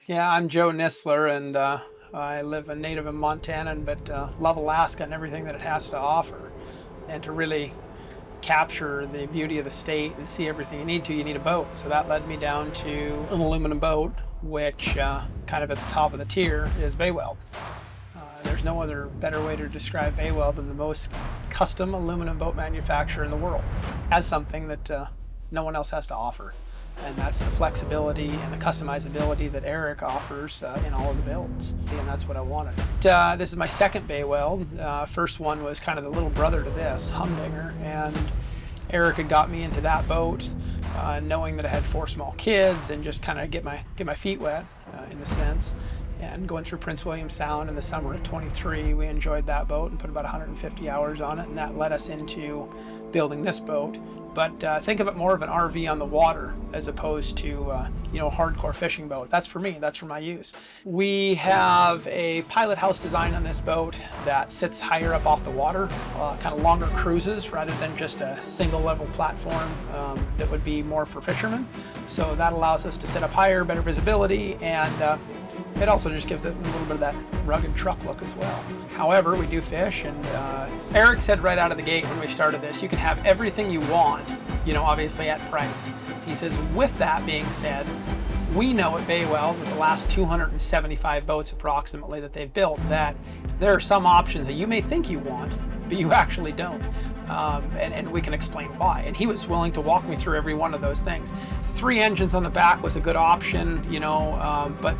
Yeah, I'm Joe Nisler, and I live a native in Montana, but love Alaska and everything that it has to offer. And to really capture the beauty of the state and see everything you need a boat. So that led me down to an aluminum boat, which kind of at the top of the tier is Bay Weld. There's no other better way to describe Bay Weld than the most custom aluminum boat manufacturer in the world. It has something that no one else has to offer. And that's the flexibility and the customizability that Eric offers in all of the builds. And that's what I wanted. This is my second Bay Weld. First one was kind of the little brother to this, Humdinger. And Eric had got me into that boat, knowing that I had 4 small kids and just kind of get my feet wet in the sense. And going through Prince William Sound in the summer of 23, we enjoyed that boat and put about 150 hours on it, and that led us into building this boat. But think of it more of an RV on the water as opposed to a hardcore fishing boat. That's for me, that's for my use. We have a Pilothouse design on this boat that sits higher up off the water, kind of longer cruises rather than just a single level platform that would be more for fishermen. So that allows us to sit up higher, better visibility, and it also just gives it a little bit of that rugged truck look as well. However, we do fish, and Eric said right out of the gate when we started this, you can have everything you want, obviously at price. He says, with that being said, we know at Bay Weld, with the last 275 boats approximately that they've built, that there are some options that you may think you want, but you actually don't. And we can explain why. And he was willing to walk me through every one of those things. 3 engines on the back was a good option, but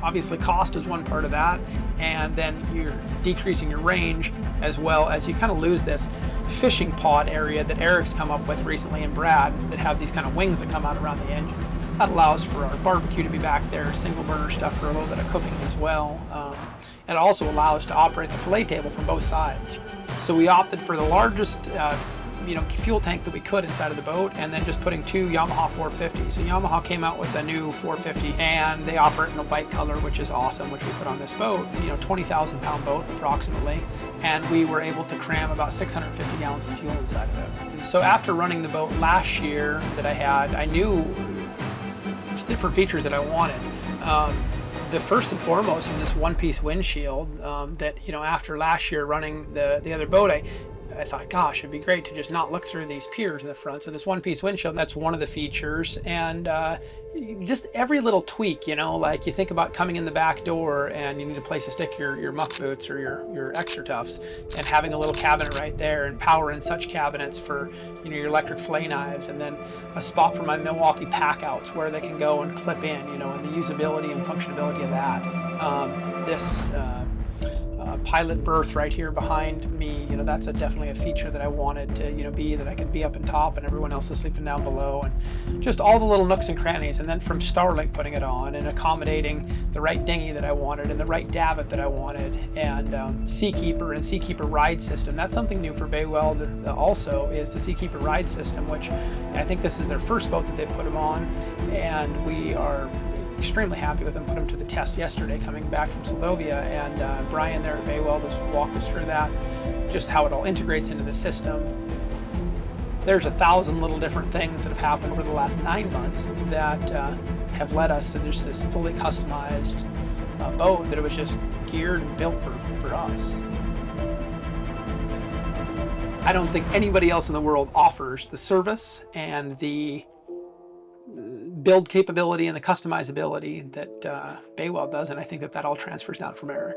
obviously cost is one part of that, and then you're decreasing your range as well as you kind of lose this fishing pod area that Eric's come up with recently, and Brad, that have these kind of wings that come out around the engines. That allows for our barbecue to be back there, single burner stuff for a little bit of cooking as well. And it also allows to operate the fillet table from both sides. So we opted for the largest fuel tank that we could inside of the boat, and then just putting 2 Yamaha 450s. So Yamaha came out with a new 450, and they offer it in a white color, which is awesome, which we put on this boat. 20,000 pound boat approximately, and we were able to cram about 650 gallons of fuel inside of it. And so after running the boat last year that I knew different features that I wanted. The first and foremost in this one-piece windshield that, after last year running the other boat, I thought, gosh, it'd be great to just not look through these piers in the front. So this one-piece windshield, that's one of the features. And just every little tweak, like you think about coming in the back door and you need a place to stick your muck boots or your extra toughs, and having a little cabinet right there, and power and such cabinets for your electric fillet knives, and then a spot for my Milwaukee pack outs where they can go and clip in, and the usability and functionality of that. This pilot berth right here behind me, that's definitely a feature that I wanted to, be that I could be up on top and everyone else is sleeping down below, and just all the little nooks and crannies. And then from Starlink putting it on and accommodating the right dinghy that I wanted and the right davit that I wanted, and Seakeeper and Seakeeper ride system. That's something new for Bay Weld also, is the Seakeeper ride system, which I think this is their first boat that they've put them on, and we are extremely happy with them. Put them to the test yesterday coming back from Slovenia, and Brian there at Bay Weld has walked us through that, just how it all integrates into the system. There's 1,000 little different things that have happened over the last 9 months that have led us to just this fully customized boat that it was just geared and built for us. I don't think anybody else in the world offers the service and the build capability and the customizability that Bay Weld does, and I think that all transfers down from Eric.